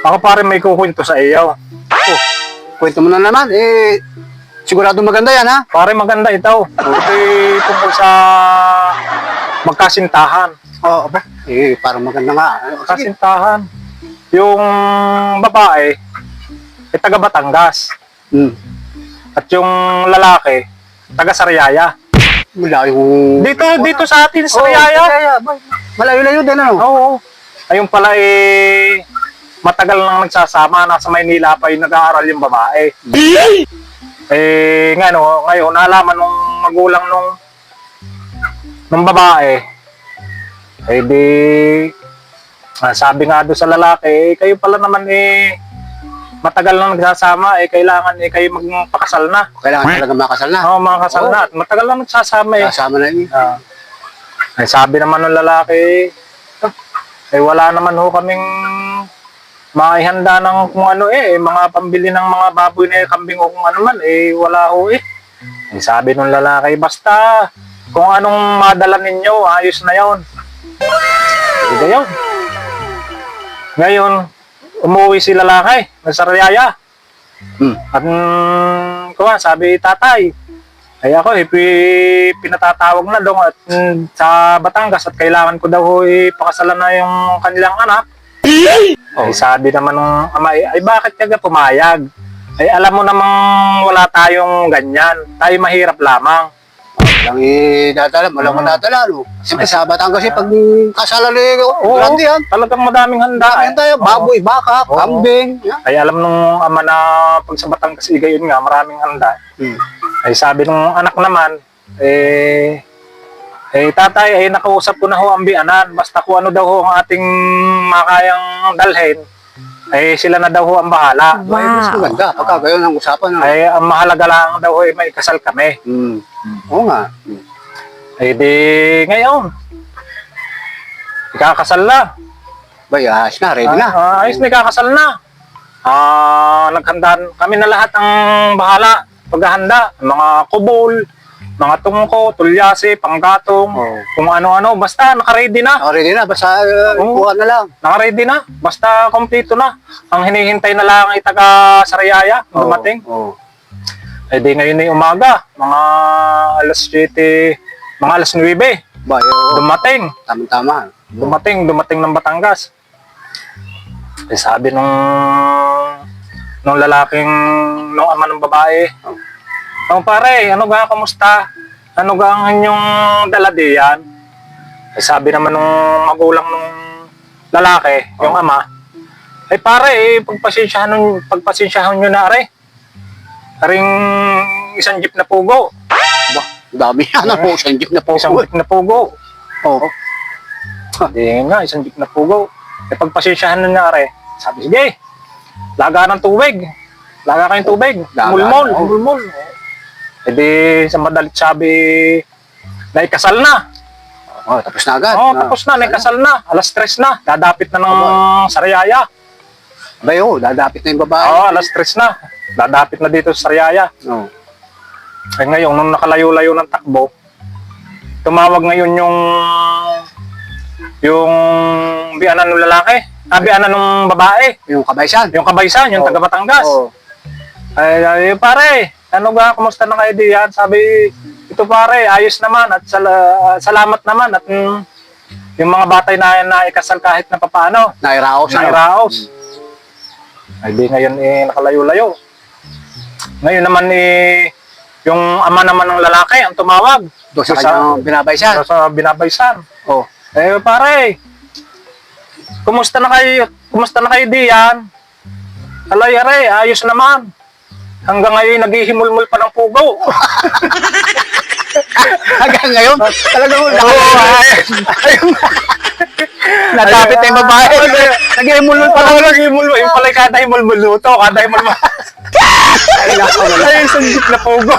Ako pare may kukwento sa iyo. Oh, kwento mo na naman. Sigurado maganda yan, ha? Pare maganda ito. Ito'y tungkol sa magkasintahan. Oo, ba? Parang maganda nga. Sige. Magkasintahan. Yung babae, taga Batangas. Hmm. At yung lalaki, taga Sariaya. Malayo. Dito sa atin, Sariaya. Malayo-layo din, ano? Oo. Ayun pala matagal nang nagsasama. Nasa Maynila pa yung nag-aaral yung babae. Ngayon, nalaman nung magulang nung babae, sabi nga doon sa lalaki, kayo pala naman matagal nang nagsasama, kailangan kayo magpakasal na. Kailangan talaga makasal na. Oo, makasal na. At matagal nang nagsasama Kasama na yun. sabi naman ng lalaki, wala naman ho kaming maihanda ng kung ano mga pambili ng mga baboy na kambing o kung ano man, wala ho sabi ng lalaki, basta kung anong madala ninyo, ayos na yon. Hindi yun. Ngayon, umuwi si lalaki ng Sariaya. At sabi tatay, ako pinatatawag na doon at sa Batangas at kailangan ko daw ipakasalan na yung kanilang anak. Sabi naman ng ama, bakit ka pumayag? Alam mo namang wala tayong ganyan. Tayo mahirap lamang. Walang madadala, no? Siyempre sa Batangas pag kasalan grande yan. Talagang madaming handa. Baboy, baka, kambing. Ay alam nung ama na pag sa Batangas gayon nga, maraming handa. Sabi nung anak naman, tatay, nakausap ko na ho ang bianan. Basta kung ano daw ho ang ating makayang dalhin, sila na daw ho ang bahala. Wow. Mas maganda. Pagka gayon ang usapan. Ang mahalaga lang daw ho may kasal kami. Oo nga. Ngayon, ikakasal na. Ayos na, ready na. Ayos na, ikakasal na. Naghanda kami na lahat ang bahala. Paghahanda, mga kubol, mga tungko, tulyasi, panggatong, kung ano-ano, basta naka-ready na. Naka-ready na, basta kuha na lang. Naka-ready na, basta kompleto na. Ang hinihintay na lang ay taga Sariaya, dumating. Ngayon ay umaga, mga alas 7, mga alas 9, dumating. Tama-tama. Dumating ng Batangas. Sabi nung lalaking, nung ama ng babae, pare, ano ga, kamusta? Ano ga ang inyong dala diyan? Sabi naman nung magulang nung lalaki, yung ama, pare, pagpasensyahan nyo na Aring isang jeep na pugo. Dami yan po, isang jeep na pugo. Isang jeep na pugo. Hindi nga, isang jeep na pugo. Pagpasensyahan na sabi, sige, laga ng tubig. Laga kayong tubig. Mulmol. Sa madalit sabi, naikasal na. Tapos na agad. Tapos na, naikasal na. Alas 3 na. Dadapit na ng Sariaya. Dadapit na yung babae. Alas 3 na. Dadapit na dito sa Sariaya. Ngayon, nung nakalayo-layo ng takbo, tumawag ngayon yung bianan ng lalaki. Bianan ng babae. Yung kabaysan. Yung taga Batangas. Pare, ano ga, kumusta na kayo diyan? Sabi, ito pare, ayos naman at salamat naman at yung mga batay na naikasal kahit na papaano. Nairaos. Ngayon nakalayo-layo. Ngayon naman yung ama naman ng lalaki ang tumawag. Doon sa kanyang binabaysan. Sa binabaysan. Pare, kumusta na kayo diyan? Ayos naman. Hanggang ngayon, naghihimulmul pa ng pugo. Hanggang ngayon? Talagang nadapit na yung babae. Naghihimulmul pa lang. Yung pala kada himulmul luto. Ay, isang jeep na pugo.